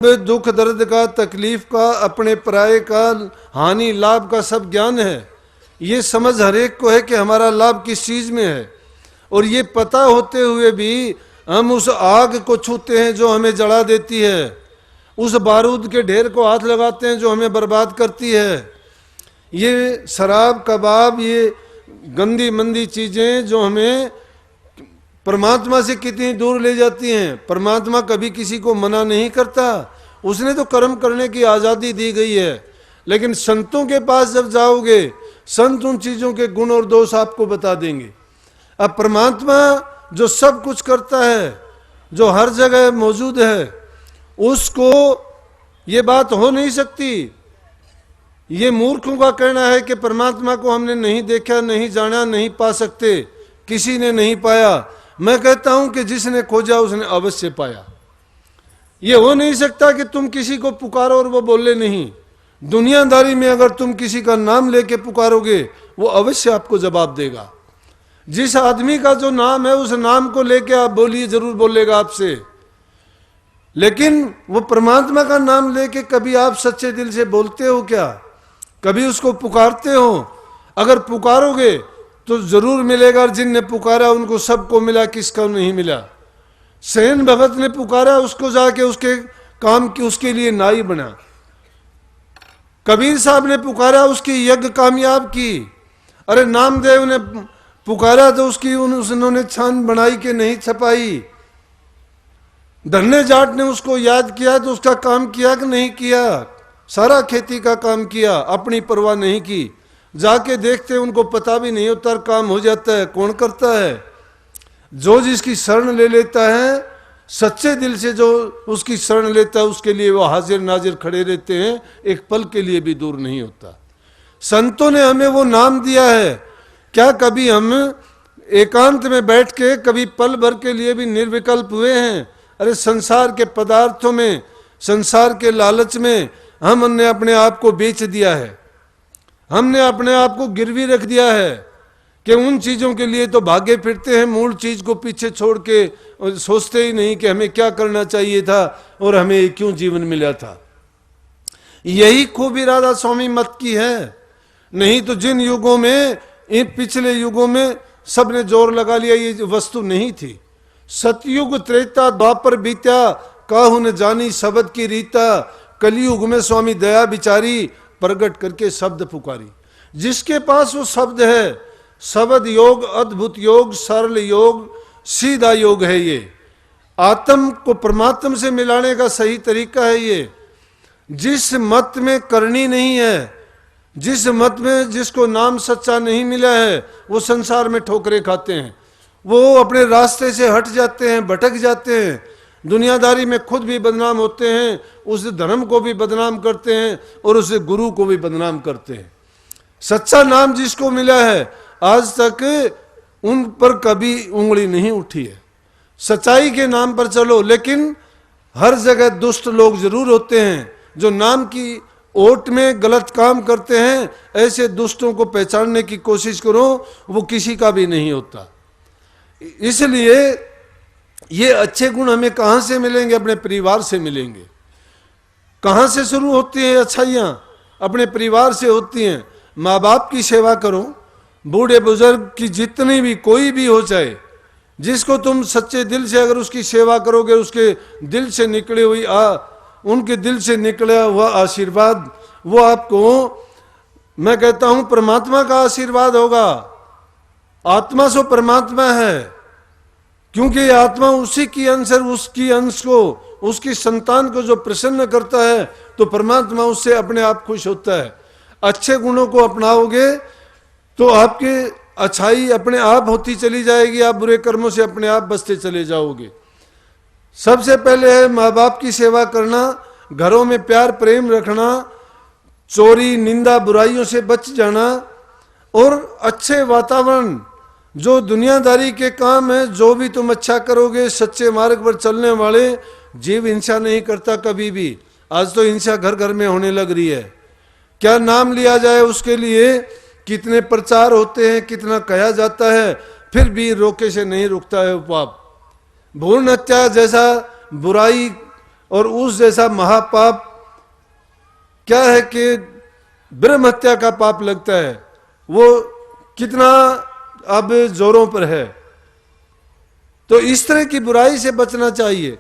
दुख दर्द का, तकलीफ का, अपने पराये का, हानि लाभ का सब ज्ञान है। ये समझ हर एक को है कि हमारा लाभ किस चीज में है। और ये पता होते हुए भी हम उस आग को छूते हैं जो हमें जला देती है, उस बारूद के ढेर को हाथ लगाते हैं जो हमें बर्बाद करती है। ये शराब कबाब, ये गंदी मंदी चीजें जो हमें परमात्मा से कितनी दूर ले जाती हैं। परमात्मा कभी किसी को मना नहीं करता, उसने तो कर्म करने की आज़ादी दी गई है। लेकिन संतों के पास जब जाओगे, संत उन चीज़ों के गुण और दोष आपको बता देंगे। अब परमात्मा जो सब कुछ करता है, जो हर जगह मौजूद है, उसको ये बात हो नहीं सकती। ये मूर्खों का कहना है कि परमात्मा को हमने नहीं देखा, नहीं जाना, नहीं पा सकते, किसी ने नहीं पाया। मैं कहता हूं कि जिसने खोजा उसने अवश्य पाया। ये हो नहीं सकता कि तुम किसी को पुकारो और वो बोले नहीं। दुनियादारी में अगर तुम किसी का नाम लेके पुकारोगे, वो अवश्य आपको जवाब देगा। जिस आदमी का जो नाम है, उस नाम को लेके आप बोलिए, जरूर बोलेगा आपसे। लेकिन वो परमात्मा का नाम लेके कभी आप सच्चे दिल से बोलते हो क्या? कभी उसको पुकारते हो? अगर पुकारोगे तो जरूर मिलेगा। और जिनने पुकारा उनको सबको मिला, किसको नहीं मिला? सेन भगत ने पुकारा, उसको जाके उसके काम की उसके लिए नाई बना। कबीर साहब ने पुकारा, उसकी यज्ञ कामयाब की। अरे नामदेव ने पुकारा तो उसकी उन्होंने छान बनाई के नहीं छपाई। धन्य जाट ने उसको याद किया तो उसका काम किया कि नहीं किया? सारा खेती का काम किया, अपनी परवाह नहीं की। जाके देखते उनको पता भी नहीं होता, काम हो जाता है। कौन करता है? जो जिसकी शरण ले लेता है, सच्चे दिल से जो उसकी शरण लेता है, उसके लिए वो हाजिर नाजिर खड़े रहते हैं, एक पल के लिए भी दूर नहीं होता। संतों ने हमें वो नाम दिया है। क्या कभी हम एकांत में बैठ के कभी पल भर के लिए भी निर्विकल्प हुए हैं? अरे संसार के पदार्थों में, संसार के लालच में हमने अपने आप को बेच दिया है। हमने अपने आप को गिरवी रख दिया है कि उन चीज़ों के लिए तो भागे फिरते हैं, मूल चीज़ को पीछे छोड़ के सोचते ही नहीं कि हमें क्या करना चाहिए था और हमें क्यों जीवन मिला था। यही खूबी राधा स्वामी मत की है। नहीं तो जिन युगों में, इन पिछले युगों में सबने जोर लगा लिया, ये वस्तु नहीं थी। सतयुग त्रेता द्वापर बीत्या, काहू न जानी शब्द की रीता। कलयुग में स्वामी दया बिचारी, प्रगट करके शब्द पुकारी। जिसके पास वो शब्द है, शब्द योग, अद्भुत योग, सरल योग, सीधा योग है। ये आत्म को परमात्मा से मिलाने का सही तरीका है। ये जिस मत में करनी नहीं है, जिस मत में जिसको नाम सच्चा नहीं मिला है, वो संसार में ठोकरें खाते हैं। वो अपने रास्ते से हट जाते हैं, भटक जाते हैं। दुनियादारी में खुद भी बदनाम होते हैं, उस धर्म को भी बदनाम करते हैं और उस गुरु को भी बदनाम करते हैं। सच्चा नाम जिसको मिला है, आज तक उन पर कभी उंगली नहीं उठी है। सच्चाई के नाम पर चलो, लेकिन हर जगह दुष्ट लोग जरूर होते हैं जो नाम की ओट में गलत काम करते हैं। ऐसे दुष्टों को पहचानने की कोशिश करो, वो किसी का भी नहीं होता। इसलिए ये अच्छे गुण हमें कहाँ से मिलेंगे? अपने परिवार से मिलेंगे। कहाँ से शुरू होती हैं अच्छाइयाँ? अपने परिवार से होती हैं। माँ बाप की सेवा करो, बूढ़े बुजुर्ग की जितनी भी, कोई भी हो चाहे, जिसको तुम सच्चे दिल से अगर उसकी सेवा करोगे, उसके दिल से निकले हुई उनके दिल से निकला हुआ आशीर्वाद, वो आपको, मैं कहता हूँ, परमात्मा का आशीर्वाद होगा। आत्मा सो परमात्मा है, क्योंकि ये आत्मा उसी की अंश है। उसकी अंश को, उसकी संतान को जो प्रसन्न करता है, तो परमात्मा उससे अपने आप खुश होता है। अच्छे गुणों को अपनाओगे तो आपके अच्छाई अपने आप होती चली जाएगी, आप बुरे कर्मों से अपने आप बचते चले जाओगे। सबसे पहले है माँ बाप की सेवा करना, घरों में प्यार प्रेम रखना, चोरी निंदा बुराइयों से बच जाना, और अच्छे वातावरण, जो दुनियादारी के काम है, जो भी तुम अच्छा करोगे, सच्चे मार्ग पर चलने वाले, जीव हिंसा नहीं करता कभी भी। आज तो हिंसा घर घर में होने लग रही है। क्या नाम लिया जाए उसके लिए कितने प्रचार होते हैं, कितना कहा जाता है, फिर भी रोके से नहीं रुकता है पाप। भ्रूण हत्या जैसा बुराई और उस जैसा महापाप क्या है कि ब्रह्म हत्या का पाप लगता है, वो कितना अब जोरों पर है। तो इस तरह की बुराई से बचना चाहिए।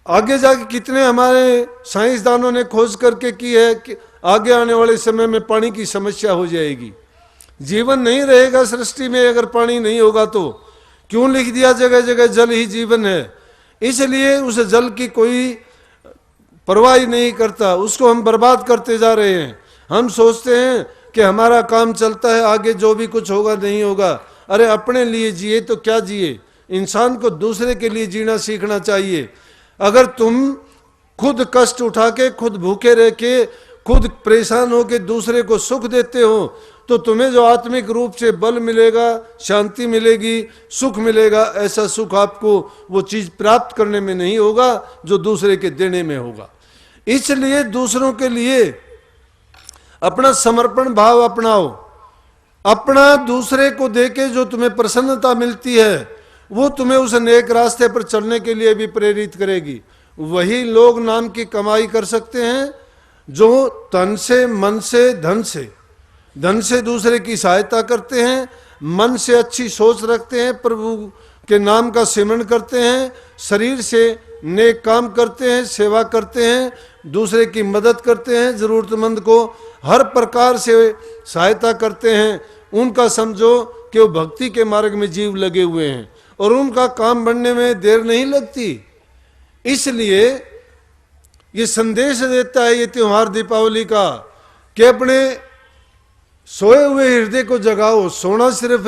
आगे जाके कितने हमारे साइंसदानों ने खोज करके की है कि आगे आने वाले समय में पानी की समस्या हो जाएगी, जीवन नहीं रहेगा सृष्टि में अगर पानी नहीं होगा। तो क्यों लिख दिया जगह जगह जल ही जीवन है, इसलिए उस जल की कोई परवाह नहीं करता, उसको हम बर्बाद करते जा रहे हैं। हम सोचते हैं कि हमारा काम चलता है, आगे जो भी कुछ होगा नहीं होगा। अरे अपने लिए जिए तो क्या जिए, इंसान को दूसरे के लिए जीना सीखना चाहिए। अगर तुम खुद कष्ट उठा के, खुद भूखे रह के, खुद परेशान हो के दूसरे को सुख देते हो, तो तुम्हें जो आत्मिक रूप से बल मिलेगा, शांति मिलेगी, सुख मिलेगा, ऐसा सुख आपको वो चीज प्राप्त करने में नहीं होगा जो दूसरे के देने में होगा। इसलिए दूसरों के लिए अपना समर्पण भाव अपनाओ। अपना दूसरे को देके जो तुम्हें प्रसन्नता मिलती है वो तुम्हें उस नेक रास्ते पर चलने के लिए भी प्रेरित करेगी। वही लोग नाम की कमाई कर सकते हैं जो तन से, मन से, धन से दूसरे की सहायता करते हैं, मन से अच्छी सोच रखते हैं, प्रभु के नाम का सिमरण करते हैं, शरीर से नेक काम करते हैं, सेवा करते हैं, दूसरे की मदद करते हैं, जरूरतमंद को हर प्रकार से सहायता करते हैं। उनका समझो कि वो भक्ति के मार्ग में जीव लगे हुए हैं और उनका काम बनने में देर नहीं लगती। इसलिए ये संदेश देता है ये त्योहार दीपावली का कि अपने सोए हुए हृदय को जगाओ। सोना सिर्फ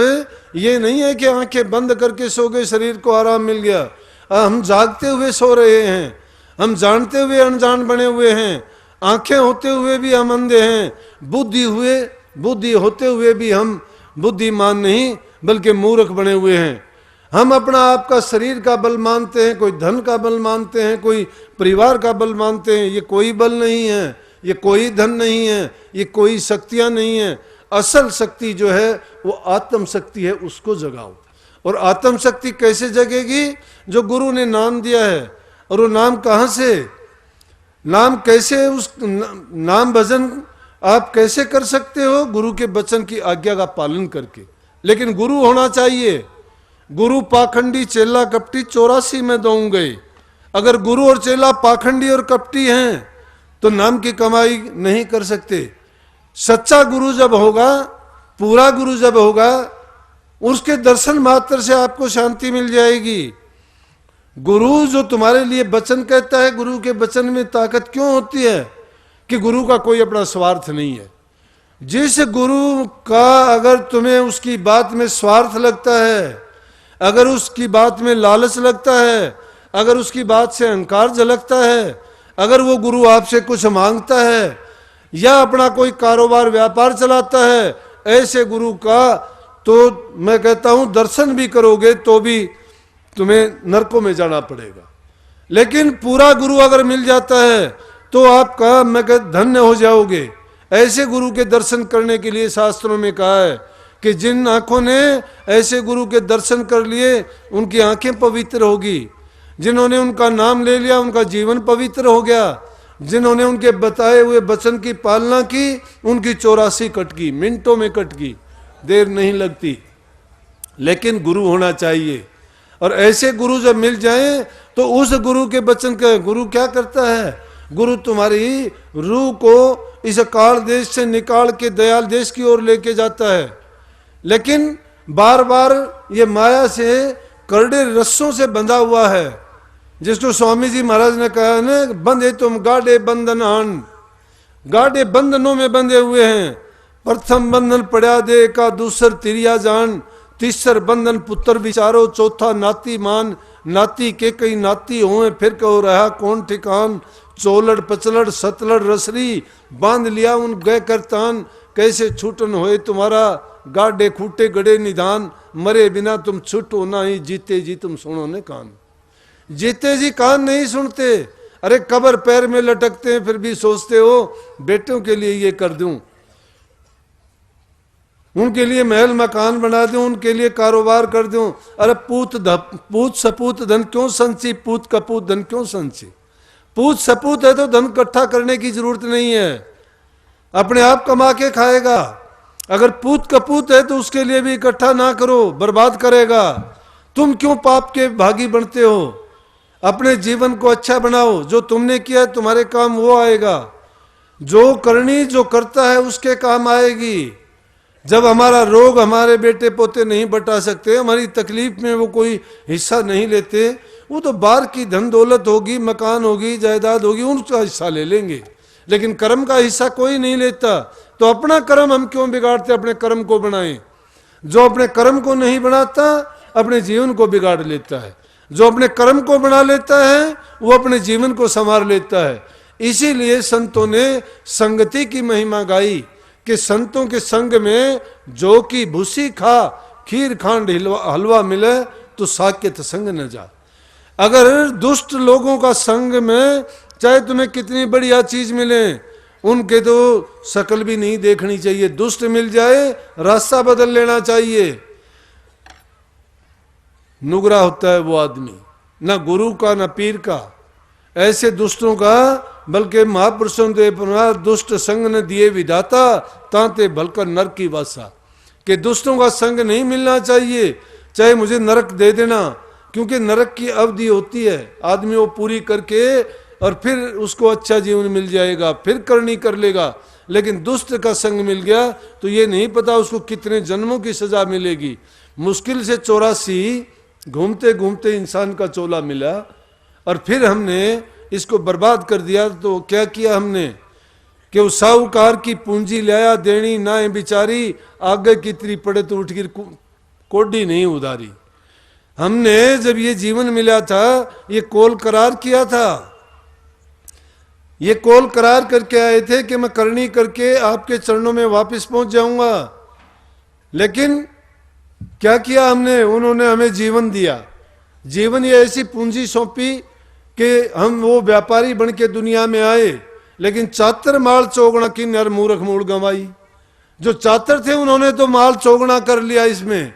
ये नहीं है कि आंखें बंद करके सो गए, शरीर को आराम मिल गया। हम जागते हुए सो रहे हैं, हम जानते हुए अनजान बने हुए हैं, आंखें होते हुए भी हम अंधे हैं, बुद्धि होते हुए भी हम बुद्धिमान नहीं बल्कि मूर्ख बने हुए हैं। हम अपना आप का शरीर का बल मानते हैं, कोई धन का बल मानते हैं, कोई परिवार का बल मानते हैं। ये कोई बल नहीं है, ये कोई धन नहीं है, ये कोई शक्तियां नहीं है। असल शक्ति जो है वो आत्म शक्ति है, उसको जगाओ। और आत्म शक्ति कैसे जगेगी? जो गुरु ने नाम दिया है। और वो नाम कहाँ से, नाम कैसे, उस नाम भजन आप कैसे कर सकते हो? गुरु के वचन की आज्ञा का पालन करके। लेकिन गुरु होना चाहिए। गुरु पाखंडी चेला कपटी 84 में दौड़ गए। अगर गुरु और चेला पाखंडी और कपटी हैं तो नाम की कमाई नहीं कर सकते। सच्चा गुरु जब होगा, पूरा गुरु जब होगा, उसके दर्शन मात्र से आपको शांति मिल जाएगी। गुरु जो तुम्हारे लिए वचन कहता है, गुरु के वचन में ताकत क्यों होती है कि गुरु का कोई अपना स्वार्थ नहीं है। जिस गुरु का अगर तुम्हें उसकी बात में स्वार्थ लगता है, अगर उसकी बात में लालच लगता है, अगर उसकी बात से अहंकार झलकता है, अगर वो गुरु आपसे कुछ मांगता है या अपना कोई कारोबार व्यापार चलाता है, ऐसे गुरु का तो मैं कहता हूं दर्शन भी करोगे तो भी तुम्हें नरकों में जाना पड़ेगा। लेकिन पूरा गुरु अगर मिल जाता है तो आपका मैं कहता धन्य हो जाओगे। ऐसे गुरु के दर्शन करने के लिए शास्त्रों में कहा है कि जिन आंखों ने ऐसे गुरु के दर्शन कर लिए उनकी आंखें पवित्र होगी। जिन्होंने उनका नाम ले लिया उनका जीवन पवित्र हो गया। जिन्होंने उनके बताए हुए वचन की पालना की उनकी 84 कट गई, मिनटों में कट गई, देर नहीं लगती। लेकिन गुरु होना चाहिए। और ऐसे गुरु जब मिल जाएं तो उस गुरु के वचन का गुरु क्या करता है? गुरु तुम्हारी रूह को इस काल देश से निकाल के दयाल देश की ओर लेके जाता है। लेकिन बार बार ये माया से करड़े रस्सों से बंधा हुआ है, जिसको स्वामी जी महाराज ने कहा ना, बंधे तुम गाढ़े बंधन आन, गाढ़े बंधनों में बंधे हुए हैं। प्रथम बंधन पड़ा दे का, दूसर तिरिया जान, तीसर बंधन पुत्र विचारो, चौथा नाती मान, नाती के कई नाती हुए फिर कहो रहा कौन ठिकान। चोलड़ पचलड़ सतलड़ रसरी, बांध लिया उन गए करतान, कैसे छूटन होए तुम्हारा, गाढ़े खूटे गड़े निधान, मरे बिना तुम छुटो ना ही, जीते जी तुम सुनो ने कान। जीते जी कान नहीं सुनते। अरे कब्र पैर में लटकते हैं फिर भी सोचते हो बेटों के लिए ये कर दूं। उनके लिए महल मकान बना दूं, उनके लिए कारोबार कर दूं। अरे पूत सपूत धन क्यों संची, पूत कपूत धन क्यों संची। पूत सपूत है तो धन इकट्ठा करने की जरूरत नहीं है, अपने आप कमा के खाएगा। अगर पूत कपूत है तो उसके लिए भी इकट्ठा ना करो, बर्बाद करेगा। तुम क्यों पाप के भागी बनते हो। अपने जीवन को अच्छा बनाओ, जो तुमने किया तुम्हारे काम वो आएगा। जो करनी जो करता है उसके काम आएगी। जब हमारा रोग हमारे बेटे पोते नहीं बता सकते, हमारी तकलीफ में वो कोई हिस्सा नहीं लेते, वो तो बाहर की धन दौलत होगी, मकान होगी, जायदाद होगी, उनका हिस्सा ले लेंगे, लेकिन कर्म का हिस्सा कोई नहीं लेता। तो अपना कर्म हम क्यों बिगाड़ते, अपने कर्म को बनाएं। जो अपने कर्म को नहीं बनाता अपने जीवन को बिगाड़ लेता है, जो अपने कर्म को बना लेता है वो अपने जीवन को संवार लेता है। इसीलिए संतों ने संगति की महिमा गाई कि संतों के संग में जो की भूसी खा, खीर खांड हलवा मिले तो साकेत संग न जा। अगर दुष्ट लोगों का संग में चाहे तुम्हें कितनी बढ़िया चीज मिले, उनके तो शकल भी नहीं देखनी चाहिए। दुष्ट मिल जाए रास्ता बदल लेना चाहिए। नुगरा होता है वो आदमी, न गुरु का न पीर का। ऐसे दुष्टों का बल्कि महापुरुषों ने दुष्ट संग न दिए विधाता, तांते भलकर नरक की वासा। कि दुष्टों का संग नहीं मिलना चाहिए, चाहे मुझे नरक दे देना, क्योंकि नरक की अवधि होती है, आदमी वो पूरी करके और फिर उसको अच्छा जीवन मिल जाएगा, फिर करनी कर लेगा। लेकिन दुष्ट का संग मिल गया तो ये नहीं पता उसको कितने जन्मों की सजा मिलेगी। मुश्किल से 84 घूमते घूमते इंसान का चोला मिला और फिर हमने इसको बर्बाद कर दिया। तो क्या किया हमने कि उस साहूकार की पूंजी लाया देनी ना है बिचारी, आगे की तरी पड़े तो उठ गिर कोडी नहीं उधारी। हमने जब ये जीवन मिला था ये कोल करार किया था, ये कोल करार करके आए थे कि मैं करनी करके आपके चरणों में वापस पहुंच जाऊंगा। लेकिन क्या किया हमने, उन्होंने हमें जीवन दिया। जीवन ये ऐसी पूंजी सौंपी कि हम वो व्यापारी बन के दुनिया में आए, लेकिन चातर माल चौगुना की नर मूर्ख मूल गंवाई। जो चातर थे उन्होंने तो माल चौगुना कर लिया इसमें,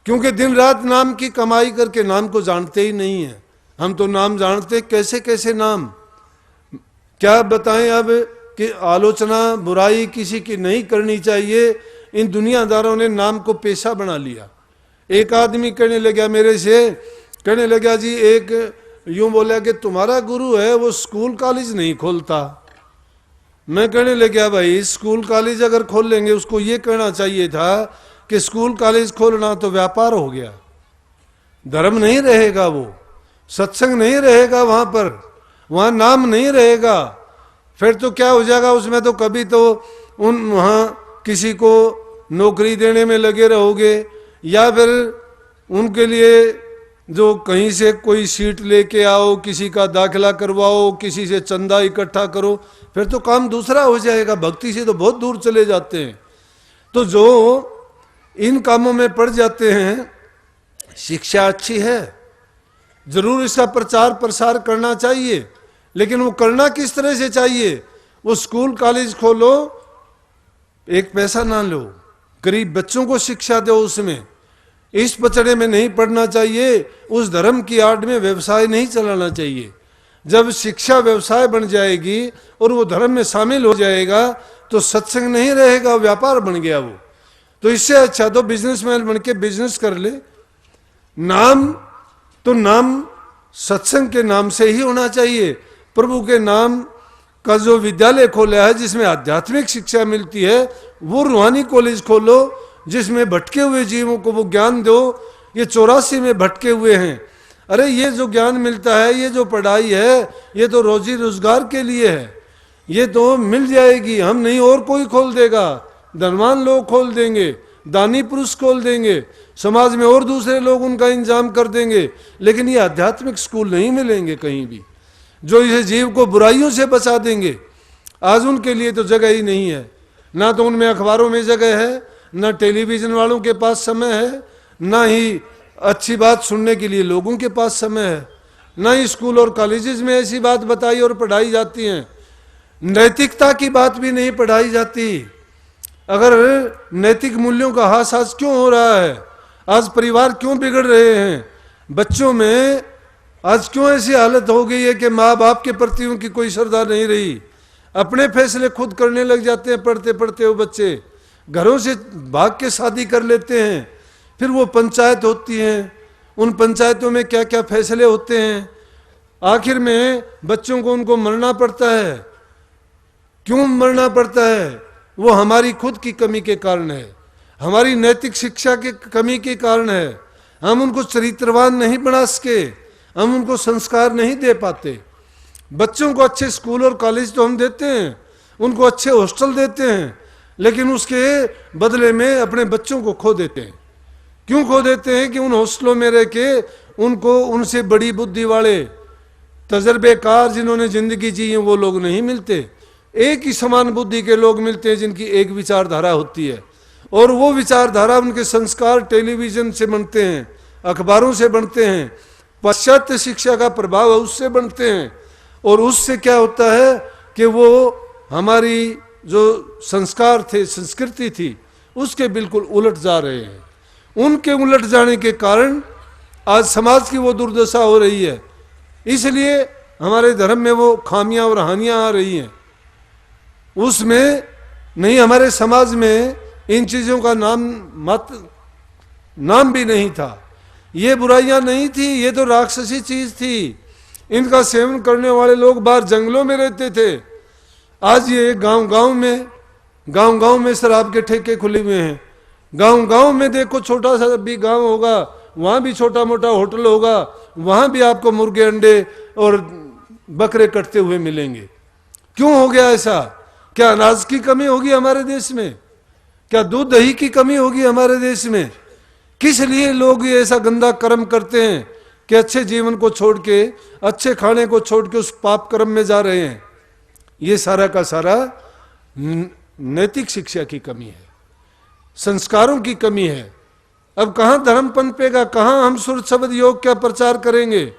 क्योंकि दिन रात नाम की कमाई करके नाम को जानते ही नहीं है। हम तो नाम जानते, कैसे कैसे नाम, क्या बताएं अब कि आलोचना बुराई किसी की नहीं करनी चाहिए। इन दुनियादारों ने नाम को पेशा बना लिया। एक आदमी कहने लगा मेरे से, कहने लगा जी एक यूं बोला कि तुम्हारा गुरु है वो स्कूल कॉलेज नहीं खोलता। मैं कहने लगा भाई स्कूल कॉलेज अगर खोल लेंगे, उसको ये कहना चाहिए था कि स्कूल कॉलेज खोलना तो व्यापार हो गया, धर्म नहीं रहेगा, वो सत्संग नहीं रहेगा वहां पर, वहां नाम नहीं रहेगा। फिर तो क्या हो जाएगा उसमें, तो कभी तो उन वहां किसी को नौकरी देने में लगे रहोगे, या फिर उनके लिए जो कहीं से कोई सीट लेके आओ, किसी का दाखिला करवाओ, किसी से चंदा इकट्ठा करो, फिर तो काम दूसरा हो जाएगा। भक्ति से तो बहुत दूर चले जाते हैं। तो जो इन कामों में पड़ जाते हैं, शिक्षा अच्छी है, जरूर इसका प्रचार प्रसार करना चाहिए, लेकिन वो करना किस तरह से चाहिए। वो स्कूल कॉलेज खोलो, एक पैसा ना लो, गरीब बच्चों को शिक्षा दो, उसमें इस पचड़े में नहीं पढ़ना चाहिए। उस धर्म की आड़ में व्यवसाय नहीं चलाना चाहिए। जब शिक्षा व्यवसाय बन जाएगी और वो धर्म में शामिल हो जाएगा तो सत्संग नहीं रहेगा, व्यापार बन गया वो। तो इससे अच्छा तो बिजनेसमैन बन के बिजनेस कर ले। नाम तो नाम सत्संग के नाम से ही होना चाहिए। प्रभु के नाम का जो विद्यालय खोला है जिसमें आध्यात्मिक शिक्षा मिलती है, वो रूहानी कॉलेज खोलो जिसमें भटके हुए जीवों को वो ज्ञान दो। ये 84 में भटके हुए हैं। अरे ये जो ज्ञान मिलता है, ये जो पढ़ाई है, ये तो रोजी रोजगार के लिए है, ये तो मिल जाएगी, हम नहीं और कोई खोल देगा। धनवान लोग खोल देंगे, दानी पुरुष खोल देंगे, समाज में और दूसरे लोग उनका इंतजाम कर देंगे, लेकिन ये आध्यात्मिक स्कूल नहीं मिलेंगे कहीं भी जो इस जीव को बुराइयों से बचा देंगे। आज उनके लिए तो जगह ही नहीं है, ना तो उनमें अखबारों में जगह है, ना टेलीविजन वालों के पास समय है, ना ही अच्छी बात सुनने के लिए लोगों के पास समय है, ना ही स्कूल और कॉलेजेस में ऐसी बात बताई और पढ़ाई जाती हैं। नैतिकता की बात भी नहीं पढ़ाई जाती। अगर नैतिक मूल्यों का हास हास क्यों हो रहा है? आज परिवार क्यों बिगड़ रहे हैं? बच्चों में आज क्यों ऐसी हालत हो गई है कि माँ बाप के प्रति उनकी कोई श्रद्धा नहीं रही, अपने फैसले खुद करने लग जाते हैं। पढ़ते पढ़ते वो बच्चे घरों से भाग के शादी कर लेते हैं, फिर वो पंचायत होती है, उन पंचायतों में क्या क्या फैसले होते हैं, आखिर में बच्चों को उनको मरना पड़ता है। क्यों मरना पड़ता है? वो हमारी खुद की कमी के कारण है, हमारी नैतिक शिक्षा के कमी के कारण है। हम उनको चरित्रवान नहीं बना सके, हम उनको संस्कार नहीं दे पाते। बच्चों को अच्छे स्कूल और कॉलेज तो हम देते हैं, उनको अच्छे हॉस्टल देते हैं, लेकिन उसके बदले में अपने बच्चों को खो देते हैं। क्यों खो देते हैं? कि उन हॉस्टलों में रह के उनको उनसे बड़ी बुद्धि वाले तजर्बेकार जिन्होंने जिंदगी जी है वो लोग नहीं मिलते। एक ही समान बुद्धि के लोग मिलते हैं जिनकी एक विचारधारा होती है, और वो विचारधारा उनके संस्कार टेलीविजन से बनते हैं, अखबारों से बनते हैं, पाश्चात्य शिक्षा का प्रभाव उससे बनते हैं। और उससे क्या होता है कि वो हमारी जो संस्कार थे, संस्कृति थी, उसके बिल्कुल उलट जा रहे हैं। उनके उलट जाने के कारण आज समाज की वो दुर्दशा हो रही है। इसलिए हमारे धर्म में वो खामियां और हानियां आ रही हैं। उसमें नहीं, हमारे समाज में इन चीज़ों का नाम भी नहीं था। ये बुराइयां नहीं थी, ये तो राक्षसी चीज थी। इनका सेवन करने वाले लोग बाहर जंगलों में रहते थे। आज ये गांव-गांव में शराब के ठेके खुले हुए हैं। गांव-गांव में देखो, छोटा सा भी गांव होगा, वहाँ भी छोटा मोटा होटल होगा, वहाँ भी आपको मुर्गे अंडे और बकरे कटते हुए मिलेंगे। क्यों हो गया ऐसा? क्या अनाज की कमी होगी हमारे देश में? क्या दूध दही की कमी होगी हमारे देश में? किस लिए लोग ये ऐसा गंदा कर्म करते हैं कि अच्छे जीवन को छोड़ के, अच्छे खाने को छोड़ के उस पाप कर्म में जा रहे हैं? ये सारा का सारा नैतिक शिक्षा की कमी है, संस्कारों की कमी है। अब कहाँ धर्म पनपेगा? कहाँ हम सुर शब्द योग का प्रचार करेंगे?